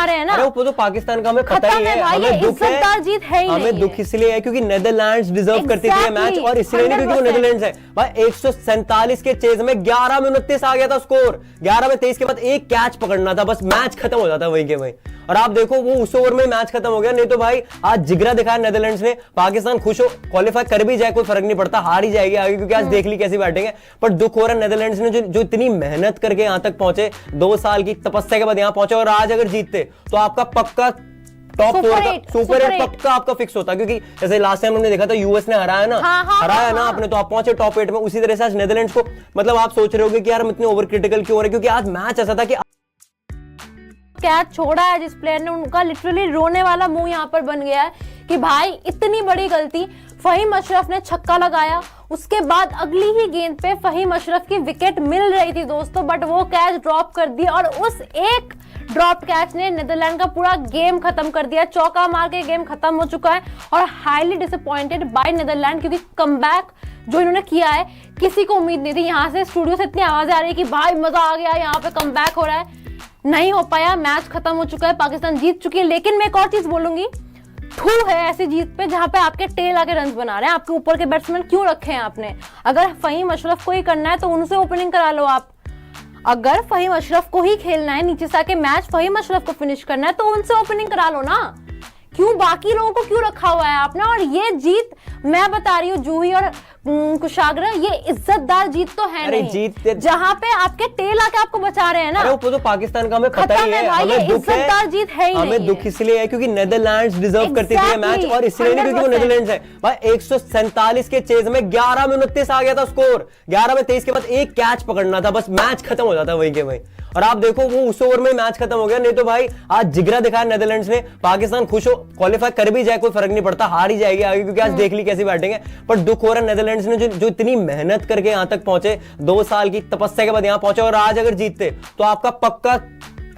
बचा रहे हैं ना। अरे वो तो पाकिस्तान का हमें पता ही है, हमें दुख है, जीत है ही हमें दुख इसलिए है क्योंकि नेदरलैंड्स डिजर्व करती थी मैच, और इसलिए नहीं क्योंकि वो नेदरलैंड्स है भाई। 147 के चेज में 11 में 29 आ गया था स्कोर, 11 में 23 के बाद एक कैच पकड़ना था, बस मैच खत्म हो जाता वहीं के वहीं। और आप देखो वो उस ओवर में मैच खत्म हो गया, नहीं तो भाई आज जिगरा दिखाया नेदरलैंड्स ने। पाकिस्तान खुश हो, क्वालिफाई कर भी जाए कोई फर्क नहीं पड़ता, हार ही जाएगी आगे, क्योंकि आज देख ली कैसी बैटिंग है। पर दुख हो रहा है नेदरलैंड्स ने जो इतनी मेहनत करके यहां तक पहुंचे, 2 साल की तपस्या के बाद यहां पहुंचे, और आज अगर जीतते तो आपका पक्का टॉप 4 का सुपर 8 पक्का आपका फिक्स होता, क्योंकि जैसे लास्ट टाइम हमने देखा था यूएस ने हराया ना, हराया ना आपने, तो आप पहुंचे टॉप 8 में। उसी तरह से आज नेदरलैंड्स को, मतलब आप सोच रहे होगे कि यार हम इतने ओवर क्रिटिकल क्यों हो रहे, क्योंकि आज मैच ऐसा था कि कैच छोड़ा है जिस प्लेयर ने, उनका लिटरली रोने वाला मुंह यहाँ पर बन गया है कि भाई इतनी बड़ी गलती। फहीम अशरफ ने छक्का लगाया, उसके बाद अगली ही गेंद पे फहीम अशरफ की विकेट मिल रही थी दोस्तों, बट वो कैच ड्रॉप कर दिया, और उस एक ड्रॉप कैच ने नीदरलैंड का पूरा गेम खत्म कर दिया। चौका मार के गेम खत्म हो चुका है, और हाईली डिसअपॉइंटेड बाय नीदरलैंड, क्योंकि कमबैक जो इन्होंने किया है किसी को उम्मीद नहीं थी। यहाँ से स्टूडियो से इतनी आवाजें आ रही है कि भाई मजा आ गया, यहाँ पे कमबैक हो रहा है, नहीं हो पाया, मैच खत्म हो चुका है, पाकिस्तान जीत चुकी है। लेकिन मैं एक और चीज बोलूंगी, थू है ऐसी जीत पे जहां पे आपके टेल आके रन बना रहे हैं, आपके ऊपर के बैट्समैन क्यों रखे हैं आपने? अगर फहीम अशरफ को ही करना है तो उनसे ओपनिंग करा लो आप, अगर फहीम अशरफ को ही खेलना है, नीचे से आके मैच फहीम अशरफ को फिनिश करना है तो उनसे ओपनिंग करा लो ना, क्यों बाकी लोगों को क्यों रखा हुआ है आपने? और ये जीत मैं बता रही हूँ जूही और कुशाग्र, ये इज्जतदार जीत तो है नहीं, जीत जहाँ पे आपके टेल आके आपको बचा रहे हैं ना। अरे वो तो पाकिस्तान का हमें पता ही है, हमें दुख है, जीत है ही हमें दुख इसलिए है क्योंकि नेदरलैंड्स डिजर्व करती थी मैच, और इसलिए नहीं क्योंकि वो नेदरलैंड्स है भाई। 147 के चेज में 11 में 29 आ गया था स्कोर, 11 में 23 के बाद एक कैच पकड़ना था, बस मैच खत्म हो जाता वहीं के वहीं। और आप देखो वो उस ओवर में मैच खत्म हो गया, नहीं तो भाई आज जिगरा दिखाया नेदरलैंड्स ने। पाकिस्तान खुश हो, क्वालिफाई कर भी जाए कोई फर्क नहीं पड़ता, हार ही जाएगी आगे, क्योंकि आज देख ली कैसी बैटिंग है। पर दुख हो रहा है नेदरलैंड्स ने जो इतनी मेहनत करके यहां तक पहुंचे, 2 साल की तपस्या के बाद यहां पहुंचे, और आज अगर जीतते तो आपका पक्का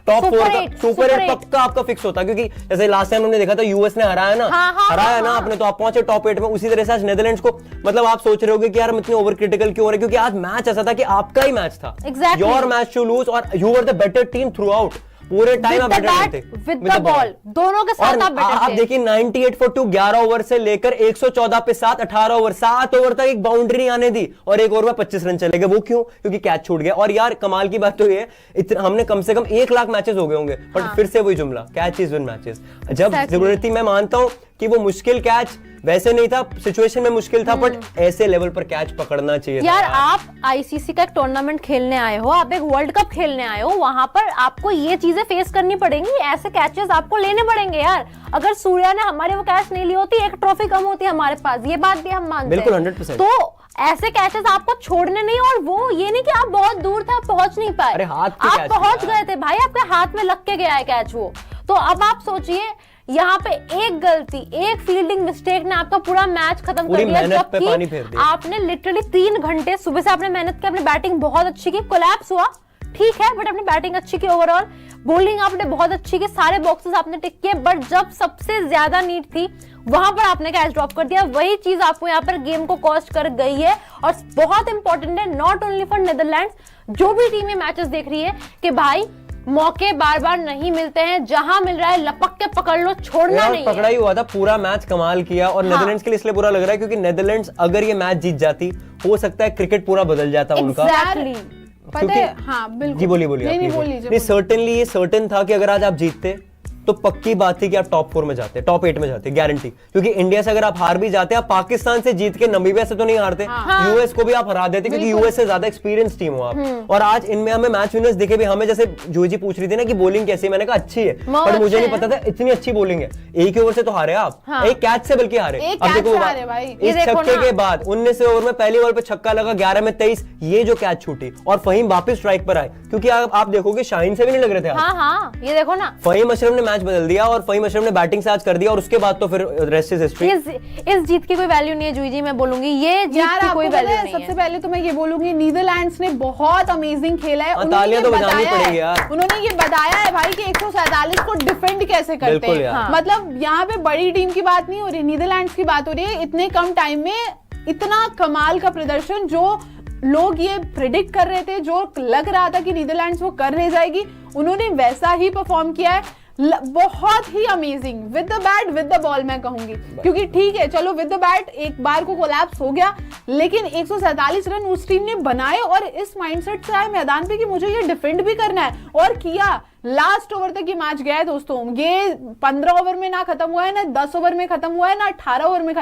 टॉप 4 का सुपर 8 पक्का आपका फिक्स होता, क्योंकि जैसे लास्ट टाइम हमने देखा था यूएस ने हराया ना, हराया ना आपने, तो आप पहुंचे टॉप 8 में। उसी तरह से आज नेदरलैंड्स को, मतलब आप सोच रहे होगे कि यार हम इतने ओवर क्रिटिकल क्यों हो रहे, क्योंकि आज मैच ऐसा था कि आपका ही मैच था, योर मैच टू लूज, और you were the better team through out, पूरे टाइम आप बेटर थे विद द बॉल, दोनों के साथ आप बेटर थे। आप देखिए 98 for 2, 11 ओवर से लेकर 114 पे 7, 18 ओवर, 7 ओवर तक एक बाउंड्री नहीं आने दी, और एक ओवर में 25 रन चले गए। वो क्यों? क्योंकि कैच छूट गया। और यार कमाल की बात तो ये है, हमने कम से कम 1 लाख मैचेस हो गए होंगे, बट फिर से वही जुमला, कैच इज विन मैचेस। जब जरूरत थी, मैं मानता हूं कि वो मुश्किल कैच वैसे नहीं था, सिचुएशन में मुश्किल था, बट ऐसे लेवल पर कैच पकड़ना चाहिए यार। आप आईसीसी का एक टूर्नामेंट खेलने आए हो, आप एक वर्ल्ड कप खेलने आए हो, वहां पर आपको ये चीजें फेस करनी पड़ेंगी, ऐसे कैचेस आपको लेने पड़ेंगे यार। अगर सूर्या ने हमारे वो कैच नहीं ली होती, एक ट्रॉफी कम होती हमारे पास, ये बात भी हम मानते हैं, बिल्कुल 100%। तो ऐसे कैचेस आपको छोड़ने नहीं, और वो ये नहीं कि आप बहुत दूर थे, आप पहुंच नहीं पाए, आप पहुंच गए थे भाई, आपके हाथ में लग के गया है कैच वो। तो अब आप सोचिए, यहाँ पे एक गलती, एक फील्डिंग मिस्टेक ने आपका पूरा मैच खत्म कर दिया, जबकि आपने लिटरली 3 घंटे सुबह से आपने मेहनत की, आपने बैटिंग बहुत अच्छी की, कोलैप्स हुआ ठीक है, बट आपने बैटिंग अच्छी की, ओवरऑल बॉलिंग आपने बहुत अच्छी की, सारे बॉक्सेस आपने टिक किए, बट जब सबसे ज्यादा नीड थी वहां पर आपने कैच ड्रॉप कर दिया। वही चीज आपको यहाँ पर गेम को कॉस्ट कर गई है, और बहुत इंपॉर्टेंट है नॉट ओनली फॉर नीदरलैंड्स, जो भी टीम ये मैचेस देख रही है, कि भाई मौके बार बार नहीं मिलते हैं, जहां मिल रहा है लपक के पकड़ लो, छोड़ना नहीं। पकड़ा ही हुआ था, पूरा मैच कमाल किया, और नेदरलैंड्स के लिए इसलिए बुरा लग रहा है क्योंकि नेदरलैंड्स अगर ये मैच जीत जाती, हो सकता है क्रिकेट पूरा बदल जाता उनका। पता है, हाँ बिल्कुल। जी बोलिए। नहीं, सर्टेनली ये सर्टेन था कि अगर आज आप जीतते तो पक्की बात थी कि आप टॉप 4 में जाते, टॉप 8 में जाते, गारंटी। क्योंकि इंडिया से अगर आप हार भी जाते, आप पाकिस्तान से जीत के, नमीबिया से तो नहीं हारते, यूएस को भी आप हरा देते, क्योंकि यूएस से ज्यादा एक्सपीरियंस टीम हो आप। और आज इनमें हमें मैच विनर्स दिखे भी, हमें जैसे जूही जी पूछ रही थी ना कि बॉलिंग कैसी, मैंने कहा अच्छी है, पर मुझे नहीं पता था इतनी अच्छी बॉलिंग है। एक ही ओवर से तो हारे आप, एक कैच से बल्कि हारे। अब देखो इस छक्के के बाद 19 ओवर में पहली बॉल पे छक्का लगा, 11 में 23, ये जो कैच छूटी, और फहीम वापस स्ट्राइक पर आए, क्योंकि आप देखोगे शाहीन से भी नहीं लग रहे थे। हाँ, ये देखो ना, फहीम अशरफ ने मैच बदल दिया, और फहीम अशरफ ने बैटिंग से आज कर दिया, और उसके बाद तो फिर रेस्ट इज हिस्ट्री। इस जीत की कोई वैल्यू नहीं है जूही जी, मैं बोलूंगी ये जीत की कोई वैल्यू नहीं है। सबसे पहले तो मैं ये बोलूंगी, नीदरलैंड्स ने बहुत अमेजिंग खेला है, उन्होंने तो बजानी पड़ेगी यार। उन्होंने ये बताया है भाई कि 147 को डिफेंड कैसे करते हैं। मतलब यहाँ पे बड़ी टीम की बात नहीं हो रही, नीदरलैंड्स की बात हो रही है। इतने कम टाइम में इतना कमाल का प्रदर्शन, जो लोग ये प्रिडिक्ट कर रहे थे, जो लग रहा था कि नीदरलैंड्स वो कर ले जाएगी, उन्होंने वैसा ही परफॉर्म किया है। बहुत ही amazing with the bat with the ball मैं कहूंगी, क्योंकि ठीक है चलो विद द बैट एक बार को कोलैप्स हो गया, लेकिन 147 रन उस टीम ने बनाए और इस माइंडसेट से आए मैदान पे कि मुझे ये डिफेंड भी करना है, और किया। लास्ट ओवर तक ये मैच गया है दोस्तों, ये 15 ओवर में ना खत्म हुआ है, ना 10 ओवर में खत्म हुआ है, ना 18 ओवर में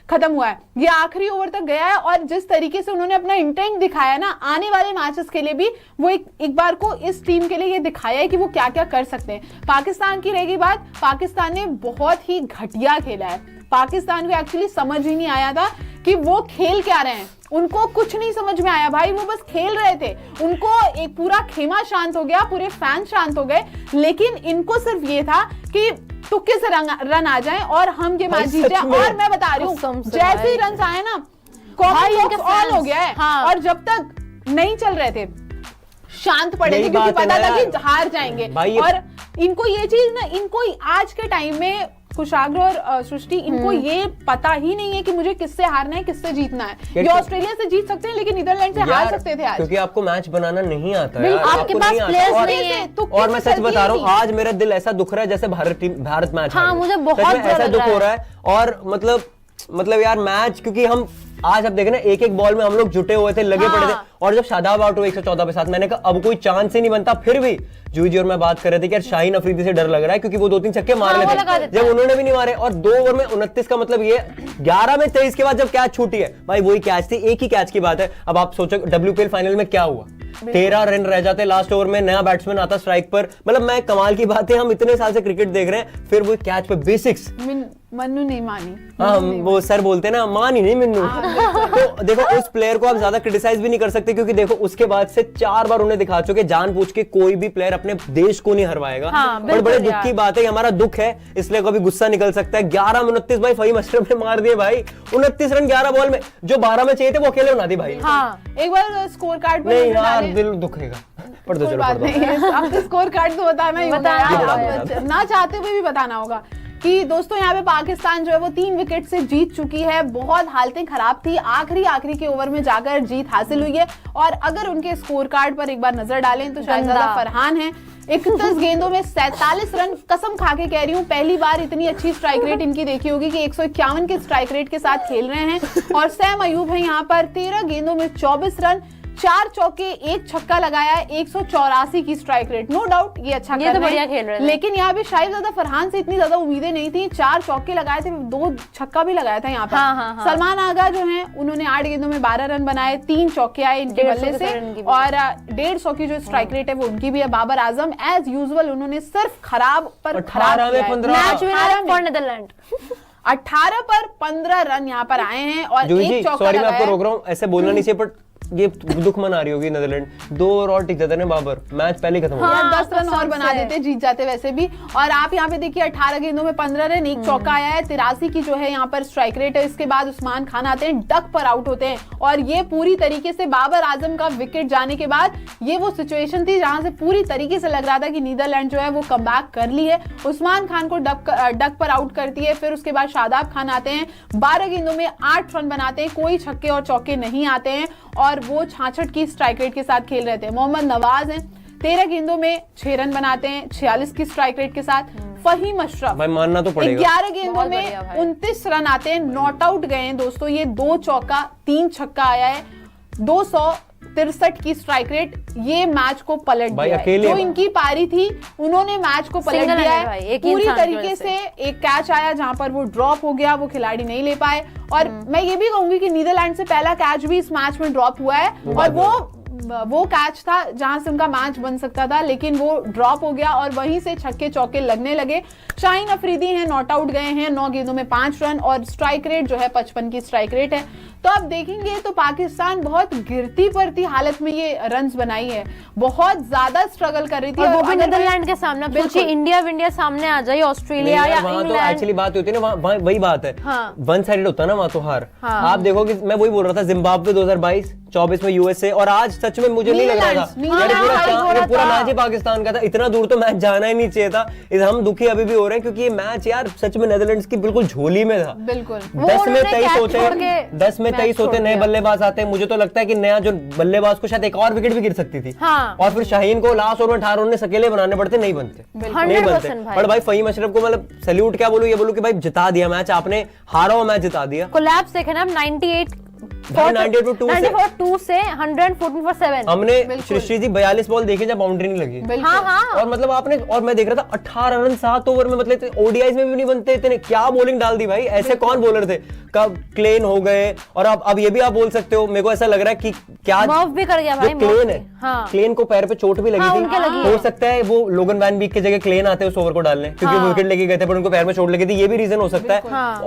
खत्म हुआ है, ये आखिरी ओवर तक गया है। और जिस तरीके से उन्होंने अपना इंटेंट दिखाया ना, आने वाले मैचेस के लिए भी वो एक बार को इस टीम के लिए ये दिखाया है कि वो क्या क्या कर सकते हैं। पाकिस्तान की रहेगी बात, पाकिस्तान ने बहुत ही घटिया खेला है। पाकिस्तान को एक्चुअली समझ ही नहीं आया था कि वो खेल क्या रहे हैं, उनको कुछ नहीं समझ में आया भाई, वो बस खेल रहे थे। उनको एक पूरा खेमा शांत हो गया, पूरे फैन शांत हो गए, लेकिन इनको सिर्फ ये था कि तुक्के से रन आ जाएं और हम ये मैच जीत जाएं। और मैं बता रही हूँ जैसे ही रन आए ना, कॉमेंट ऑन हो गया है। हाँ। और जब तक नहीं चल रहे थे शांत पड़े थे, क्योंकि पता था कि हार जाएंगे। और इनको ये चीज ना, इनको आज के टाइम में कुशाग्र और सृष्टि, इनको ये पता ही नहीं है कि मुझे किससे हारना है, किससे जीतना है। ये ऑस्ट्रेलिया से जीत सकते हैं, लेकिन नीदरलैंड से हार सकते थे आज, क्योंकि आपको मैच बनाना नहीं आता है, आपके पास प्लेयर्स नहीं है। और मैं सच बता रहा हूँ, आज मेरा दिल ऐसा दुख रहा है जैसे भारत मैच, हाँ, मुझे बहुत ऐसा दुख हो रहा है। और मतलब यार मैच, क्योंकि हम आज आप देखें ना, एक एक बॉल में हम लोग जुटे हुए थे, लगे पड़े थे। और जब शादाब आउट हुए 114 पे साथ, मैंने कहा अब कोई चांस ही नहीं बनता। फिर भी जूही और मैं बात कर रहे थे कि यार शाहीन अफरीदी से डर लग रहा है, क्योंकि वो 2-3 छक्के मार लेते, जब उन्होंने भी नहीं मारे। और 2 ओवर में 29 का मतलब ये 11 में 23 के बाद जब कैच छूटी है भाई, वही कैच थी, एक ही कैच की बात है। अब आप सोचो WPL फाइनल में क्या हुआ, 13 रन रह जाते लास्ट ओवर में, नया बैट्समैन आता स्ट्राइक पर। मतलब मैं कमाल की बात है, हम इतने साल से क्रिकेट देख रहे हैं, फिर वो कैच पे बेसिक्स मन्नू नहीं मानी। हाँ, वो सर बोलते हैं ना, मान ही नहीं मन्नू। तो देखो उस प्लेयर को आप ज्यादा क्रिटिसाइज भी नहीं कर सकते, क्योंकि देखो उसके बाद से 4 बार उन्हें दिखा चुके, जानबूझ के कोई भी प्लेयर अपने देश को नहीं हरवाएगा। हाँ, बड़े दुख की बात है, हमारा दुख है, इसलिए कभी गुस्सा निकल सकता है। 11 में 29 भाई फहीम अशरफ ने मार दिए भाई, 29 रन 11 बॉल में, जो 12 में चाहिए थे वो अकेले बना दी भाई। हाँ, एक बार स्कोर कार्ड पर नहीं यार, दिल दुखेगा। पढ़ दो, चलो पढ़ दो। अब स्कोर कार्ड तो बताना ही होगा, ना चाहते हुए भी बताना होगा कि दोस्तों यहाँ पे पाकिस्तान जो है वो 3 विकेट से जीत चुकी है। बहुत हालतें खराब थी, आखिरी के ओवर में जाकर जीत हासिल हुई है। और अगर उनके स्कोर कार्ड पर एक बार नजर डालें तो शाहजादा फरहान है, 31 गेंदों में 47 रन। कसम खा के कह रही हूँ, पहली बार इतनी अच्छी स्ट्राइक रेट इनकी देखी होगी कि 151 के स्ट्राइक रेट के साथ खेल रहे हैं। और सैम अयूब है यहाँ पर, 13 गेंदों में 24 रन, 4 चौके 1 छक्का लगाया है, 184 की स्ट्राइक रेट। नो डाउट ये अच्छा ये तो बढ़िया खेल रहे थे। लेकिन यहाँ पे शाहजादा फरहान से इतनी ज्यादा उम्मीदें नहीं थी। 4 चौके लगाए थे, 2 छक्का भी लगाया था यहाँ पर। हाँ। सलमान आगा जो है उन्होंने 8 गेंदों में 12 रन बनाए, 3 चौके आए इनके बल्ले से, और 150 की जो स्ट्राइक रेट है वो उनकी भी है। बाबर आजम एज यूजुअल उन्होंने सिर्फ खराब पर खराब मैच विनर फॉर नीदरलैंड। 18 पर 15 रन यहाँ पर आए हैं और 1 चौका लगाया। मैं आपको रोक रहा हूँ, ऐसे बोलना नहीं चाहिए, पर ये दुख मना रही होगी नीदरलैंड। 2 ओवर और टिक जाते ना बाबर, मैच पहले ही खत्म हो गया। 10 रन और बना देते, जीत जाते वैसे भी। और आप यहाँ पे देखिए 18 गेंदों में 15 रन, 1 चौका आया है, 83 की जो है यहाँ पर स्ट्राइक रेट है। इसके बाद उस्मान खान आते हैं, डक पर आउट होते हैं। और ये पूरी तरीके से बाबर आजम का विकेट जाने के बाद ये वो सिचुएशन थी जहां से पूरी तरीके से लग रहा था कि नीदरलैंड जो है वो कमबैक कर ली है। उस्मान खान को डक पर आउट करती है। फिर उसके बाद शादाब खान आते हैं, 12 गेंदों में 8 रन बनाते हैं, कोई छक्के और चौके नहीं आते हैं, और वो 66 की स्ट्राइक रेट के साथ खेल रहे थे। मोहम्मद नवाज हैं, 13 गेंदों में 6 रन बनाते हैं, 46 की स्ट्राइक रेट के सासाथ। फहीम अशरफ भाई मानना तो पड़ेगा, 11 गेंदों में 29 रन आते हैं, नॉट आउट गए हैं दोस्तों। ये 2 चौका 3 छक्का आया है, 263 की स्ट्राइक रेट। ये मैच को पलट दिया है। जो इनकी पारी थी उन्होंने मैच को पलट दिया है पूरी तरीके से। एक कैच आया जहां पर वो ड्रॉप हो गया, वो खिलाड़ी नहीं ले पाए। और मैं ये भी कहूंगी कि नीदरलैंड से पहला कैच भी इस मैच में ड्रॉप हुआ है, और वो कैच था जहां से उनका मैच बन सकता था, लेकिन वो ड्रॉप हो गया और वहीं से छक्के चौके लगने लगे। शाहीन अफरीदी हैं, नॉट आउट गए हैं, 9 गेंदों में 5 रन, और स्ट्राइक रेट जो है 55 की स्ट्राइक रेट है। तो आप देखेंगे तो पाकिस्तान बहुत गिरती पड़ती हालत में ये रन्स बनाई है, बहुत ज्यादा स्ट्रगल कर रही थी। और वो भी नीदरलैंड के सामने। बिल्कुल इंडिया सामने आ जाए, ऑस्ट्रेलिया या इंग्लैंड, तो एक्चुअली बात होती है ना, वही बात है, वन साइडेड होता है ना वहाँ तो हार। आप देखो कि मैं वही बोल रहा था, जिम्बाब्वे 2022 24 में यूएसए, और आज सच में मुझे नहीं लग रहा था यार ये पूरा मैच ही पाकिस्तान का था, इतना दूर तो मैच जाना ही नहीं चाहिए था। हम दुखी अभी भी हो रहे हैं क्योंकि ये मैच यार सच में नेदरलैंड्स की बिल्कुल झोली में था। बिल्कुल 10 में 23 होते नए बल्लेबाज आते हैं, मुझे तो लगता है कि नया जो बल्लेबाज को शायद एक और विकेट भी गिर सकती थी, और फिर शाहीन को लास्ट ओवर में 18 रन अकेले बनाने पड़ते, नहीं बनते। पर भाई फहीम अशरफ को मतलब सैल्यूट, क्या बोलूं, ये बोलूं कि भाई जिता दिया मैच आपने, हारा हुआ मैच जिता दिया। कोलैप्स देखे ना, 98 2 से 114 for 7 हमने सृष्टि जी 42 बॉल देखे जब बाउंड्री नहीं लगी। हाँ। और मतलब आपने, और मैं देख रहा था 18 रन 7 ओवर में, मतलब ओडीआईज में भी नहीं बनते इतने, क्या बॉलिंग डाल दी भाई, ऐसे कौन बॉलर थे। कब क्लेन हो गए, और अब ये भी आप बोल सकते हो, मेरे को ऐसा लग रहा है कि क्या भी कर गया भाई, क्लेन है। क्लेन को पैर पे चोट भी लगी थी, हो सकता है वो लोगन वैन बीक की जगह क्लेन आते उस ओवर को डालने, क्योंकि वो विकेट लेके गए थे पर उनको पैर में चोट लगी थी, ये भी रीजन हो सकता है।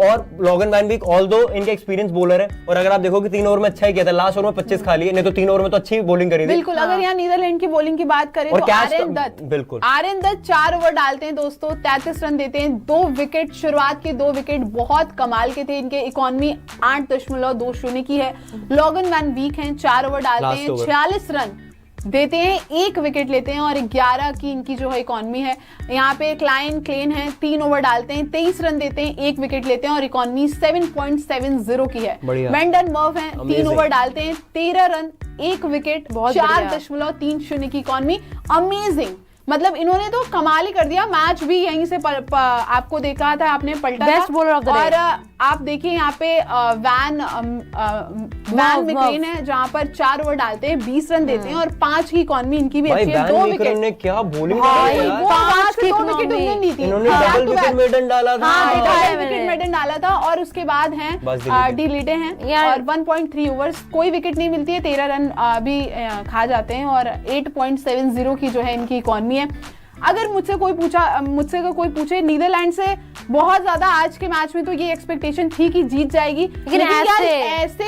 और लोगन वैन बीक ऑल्दो इनके एक्सपीरियंस बॉलर है, और अगर आप देखो कि 3 ओवर में अच्छा ही किया था, लास्ट ओवर में 25 खा लिए, नहीं तो 3 ओवर में तो अच्छी बॉलिंग करी थी। बिल्कुल। अगर यहाँ नीदरलैंड की बॉलिंग की बात करें तो आर्यन दत्त, बिल्कुल आर्यन दत्त 4 ओवर डालते हैं दोस्तों, 33 रन देते हैं, 2 विकेट, शुरुआत के 2 विकेट बहुत कमाल के थे। इनके इकोनॉमी 8.20 की है। लोगन वैन बीक हैं, 4 ओवर डालते हैं, 46 रन देते हैं, 1 विकेट लेते हैं, और 11 की इनकी जो है इकोनॉमी है। यहाँ पे क्लेन है, 3 ओवर डालते हैं, 23 रन देते हैं, 1 विकेट लेते हैं, और इकोनॉमी 7.70 की है। वेंडन मर्व हैं, 3 ओवर डालते हैं, 13 रन, 1 विकेट, 4.30 की इकोनॉमी। अमेजिंग, मतलब इन्होंने तो कमाल ही कर दिया। मैच भी यहीं से आपको देखा था आपने, पलटा best bowler of the day. और आप देखिए यहाँ पे वैन मैकलेन है, जहाँ पर 4 ओवर डालते हैं, 20 रन देते हैं, और 5 की इकोनॉमी इनकी भी अच्छी है, 2 विकेट। ने क्या बॉलिंग की 2 विकेट उन्होंने ली थी, इन्होंने डबल विकेट मेडन डाला था, विकेट मेडन डाला था। और उसके बाद हैं डिलीटे हैं, और 1.3 ओवर्स, कोई विकेट नहीं मिलती है, 13 रन भी खा जाते हैं, और 8.70 की जो है इनकी इकोनॉमी है। अगर मुझसे कोई पूछे नीदरलैंड से बहुत ज्यादा आज के मैच में, तो ये एक्सपेक्टेशन थी कि जीत जाएगी, लेकिन ऐसे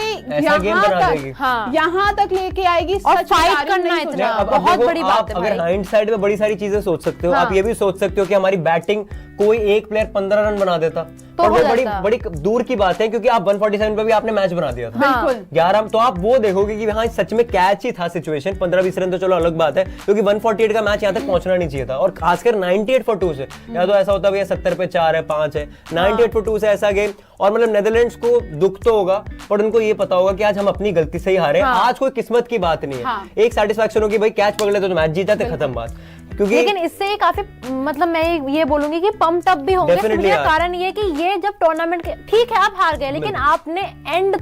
यहाँ तक लेके आएगी, और फाइट करना इतना बहुत बड़ी बात है। अगर हाइंडसाइड में बड़ी सारी चीजें सोच सकते हो, आप ये भी सोच सकते हो कि हमारी बैटिंग कोई एक प्लेयर 15 रन बना देता तो वो बड़ी दूर की बात है, क्योंकि आप 147 पे भी आपने मैच बना दिया था। बिल्कुल 11, तो आप वो देखोगे कि हाँ सच में कैच ही था सिचुएशन। 15-20 रन तो चलो अलग बात है, क्योंकि 148 का मैच यहाँ तक पहुंचना नहीं चाहिए था, और खासकर 98 for 2 से, या तो ऐसा होता भैया 70 पे 4 है, 5 है, 98 for 2 से ऐसा गेम। और मतलब नेदरलैंड्स को दुख तो होगा, पर उनको ये पता होगा कि आज हम अपनी गलती से ही हारे। आज कोई किस्मत की बात नहीं है, एक सेटिस्फैक्शन होगी भाई कैच पकड़ लेते तो मैच जीता थे, खत्म बात। क्योंकि लेकिन इससे काफी, मतलब मैं ये बोलूंगी कि पंप्ड अप भी होंगे, कारण ये कि ये जब टूर्नामेंट के, ठीक है आप हार गए, लेकिन आपने एंड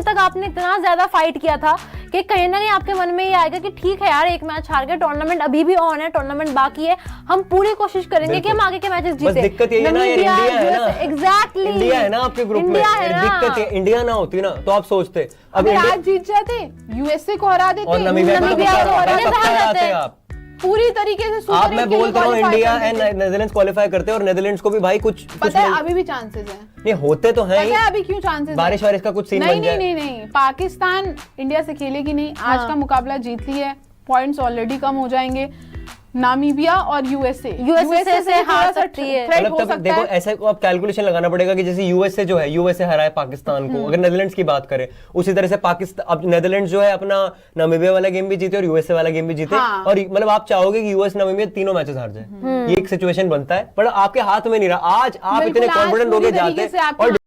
तक आपने इतना ज्यादा फाइट किया था कि कहीं ना कहीं आपके मन में ये आएगा कि ठीक है यार, एक मैच हार गए, टूर्नामेंट अभी भी ऑन है, टूर्नामेंट बाकी है, हम पूरी कोशिश करेंगे कि हम आगे के मैचेस जीते। दिक्कत ये है ना, इंडिया है ना, एग्जैक्टली इंडिया है ना आपके ग्रुप में, दिक्कत है इंडिया ना होती ना तो आप सोचते अब आज जीत जाते, यूएसए को हरा देते, और नमीबिया को हरा देते आप पूरी तरीके से। आप मैं बोलता हूँ इंडिया एंड नेदरलैंड्स क्वालिफाई करते हैं, और नेदरलैंड्स को भी भाई कुछ पता है अभी भी चांसेस हैं। नहीं होते तो हैं, पता है अभी क्यों चांसेस, बारिश वारिश का कुछ सीन बन जाए। नहीं, पाकिस्तान इंडिया से खेलेगी नहीं, आज का मुकाबला जीत ली है, पॉइंट्स ऑलरेडी कम हो जाएंगे। नामीबिया और यूएसए से हार सकती है, मतलब देखो ऐसे को आप कैलकुलेशन लगाना पड़ेगा कि जैसे यूएसए जो है, यूएसए हरा है पाकिस्तान को, अगर नेदरलैंड्स की बात करें उसी तरह से पाकिस्तान, अब नेदरलैंड्स जो है अपना नामीबिया वाला गेम भी जीते और यूएसए वाला गेम भी जीते, और मतलब आप चाहोगे कि यूएस नामीबिया तीनों मैचेस हार जाए, ये एक सिचुएशन बनता है, पर आपके हाथ में नहीं रहा। आज आप इतने कॉन्फिडेंट होके जाते और